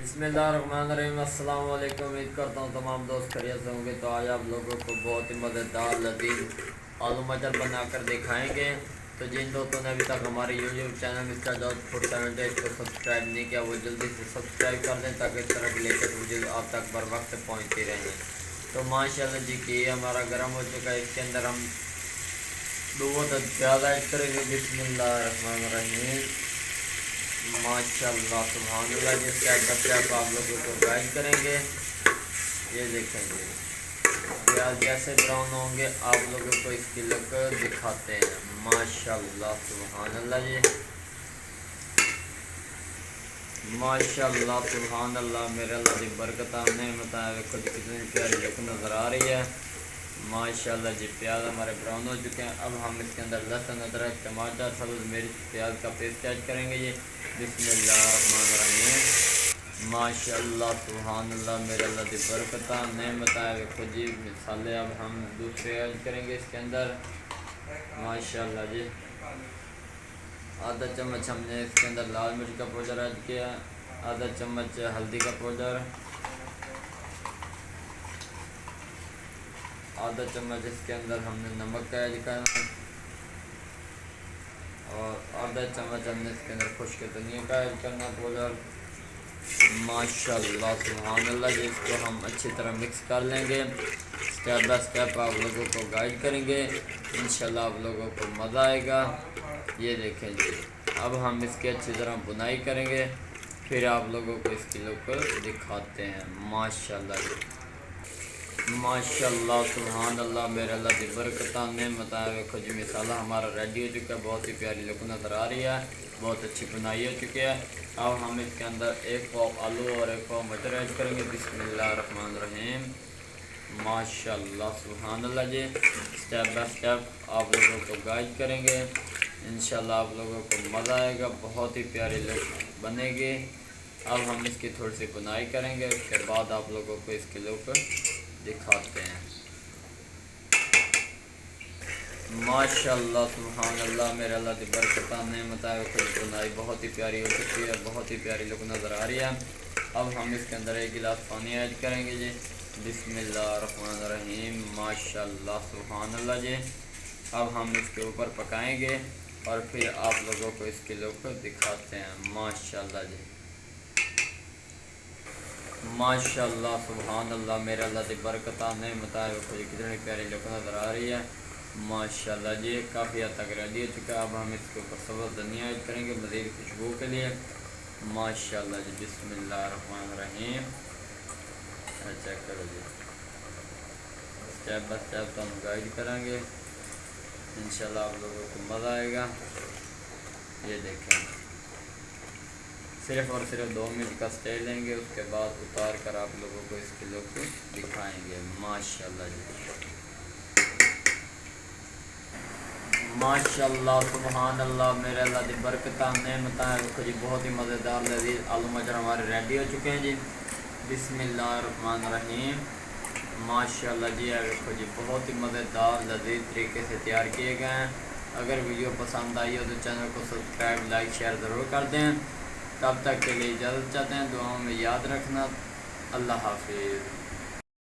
بسم اللہ الرحمن الرحیم۔ السلام علیکم، امید کرتا ہوں تمام دوست خیریت سے ہوں گے۔ تو آج آپ لوگوں کو بہت ہی مزیدار لذیذ آلو مٹر بنا کر دکھائیں گے۔ تو جن دوستوں نے ابھی تک ہمارے YouTube channel Mr George food 78 کو سبسکرائب نہیں کیا وہ جلدی سے سبسکرائب کر دیں تاکہ اس طرح کی لیٹسٹ ویڈیو آپ تک بر وقت پہنچتی رہیں۔ تو ماشاءاللہ جی کہ یہ ہمارا گرم ہو چکا ہے، اس کے اندر ہم دو پیاز ایڈ کریں گے۔ بسم اللہ الرحمن الرحیم۔ ماشاءاللہ سبحان اللہ، جس اسٹیپ آپ لوگوں کو گائڈ کریں گے۔ یہ دیکھیں گے پیاز جیسے براؤن ہوں گے آپ لوگوں کو اس کی لک دکھاتے ہیں۔ ماشاءاللہ سبحان اللہ جی، ماشاءاللہ سبحان اللہ، میرے اللہ کی برکت نعمت ہے۔ کچھ کتنی پیاری لک نظر آ رہی ہے۔ ماشاءاللہ جی پیاز ہمارے براؤن ہو چکے ہیں۔ اب ہم اس کے اندر لہسن، ادرک، ٹماٹر، سبز مرچ، پیاز کا پیسٹ ایڈ کریں گے جی۔ بسم اللہ الرحمن الرحیم۔ ماشاءاللہ سبحان اللہ، میرے اللہ کی برکت نعمت ہے۔ خود جی مسالے اب ہم دوسرے ایڈ کریں گے اس کے اندر۔ ماشاءاللہ جی، آدھا چمچ ہم نے اس کے اندر لال مرچ کا پاؤڈر ایڈ کیا، آدھا چمچ ہلدی کا پاؤڈر، آدھا چمچ اس کے اندر ہم نے نمک کا ایڈ کرنا، اور آدھا چمچ ہم نے اس کے اندر خشک دھنیا کا ایڈ کرنا پاؤڈر۔ ماشاءاللہ سبحان اللہ جی، اس کو ہم اچھی طرح مکس کر لیں گے۔ اسٹیپ بائی اسٹیپ آپ لوگوں کو گائیڈ کریں گے، انشاءاللہ آپ لوگوں کو مزہ آئے گا۔ یہ دیکھیں جی، اب ہم اس کی اچھی طرح بنائی کریں گے، پھر آپ لوگوں کو اس کی لک دکھاتے ہیں۔ ماشاءاللہ جی، ماشاءاللہ سبحان اللہ، میرے اللہ کی برکت نعمت ہے۔ دیکھو جی مسالہ ہمارا ریڈی ہو چکا ہے، بہت ہی پیاری لک نظر آ رہی ہے، بہت اچھی بنائی ہو چکی ہے۔ اب ہم اس کے اندر ایک پاؤ آلو اور ایک پاؤ مٹر ایڈ کریں گے۔ بسم اللہ الرحمن الرحیم۔ ماشاءاللہ سبحان اللہ جی، اسٹیپ بائی اسٹیپ آپ لوگوں کو گائیڈ کریں گے، انشاءاللہ آپ لوگوں کو مزہ آئے گا، بہت ہی پیاری لک بنے گی۔ اب ہم اس کی تھوڑی سی بنائی کریں گے، اس کے بعد آپ لوگوں کو اس کی لک دکھاتے ہیں۔ ماشاءاللہ سبحان اللہ، میرے اللہ کی برکت نعمت ہے۔ خود بنائی بہت ہی پیاری ہو چکی ہے، بہت ہی پیاری لک نظر آ رہی ہے۔ اب ہم اس کے اندر ایک گلاس پانی ایڈ کریں گے جی۔ بسم اللہ الرحمن الرحیم۔ ماشاءاللہ سبحان اللہ جی، اب ہم اس کے اوپر پکائیں گے اور پھر آپ لوگوں کو اس کی لک دکھاتے ہیں۔ ماشاءاللہ جی، ماشاءاللہ سبحان اللہ، میرے اللہ کی برکت نعمت ہے۔ کوئی کتنی پیاری لک نظر آ رہی ہے۔ ماشاءاللہ جی، کافی حد تک ریڈی ہو چکا ہے۔ اب ہم اس کے اوپر سبز دھنیا ایڈ کریں گے مزید خوشبو کے لیے۔ ماشاءاللہ جی، بسم اللہ الرحمن الرحیم۔ چیک کرو جی، اسٹیپ بائی اسٹیپ تو ہم گائیڈ کریں گے، انشاءاللہ آپ لوگوں کو مزہ آئے گا۔ یہ دیکھیں، صرف اور صرف 2 منٹ کا سٹے لیں گے، اس کے بعد اتار کر آپ لوگوں کو اس کی لک دکھائیں گے۔ ماشاءاللہ جی، ماشاءاللہ سبحان اللہ، میرے اللہ کی برکت نعمت ہے۔ دیکھو جی، بہت ہی مزیدار لذیذ آلو مٹر ہمارے ریڈی ہو چکے ہیں جی۔ بسم اللہ الرحمن الرحیم۔ ماشاءاللہ جی، دیکھو جی بہت ہی مزیدار لذیذ طریقے سے تیار کیے گئے ہیں۔ اگر ویڈیو پسند آئی ہو تو چینل کو سبسکرائب، لائک، شیئر ضرور کر دیں۔ تب تک کے لیے اجازت چاہتے ہیں، دعاؤں میں یاد رکھنا۔ اللہ حافظ۔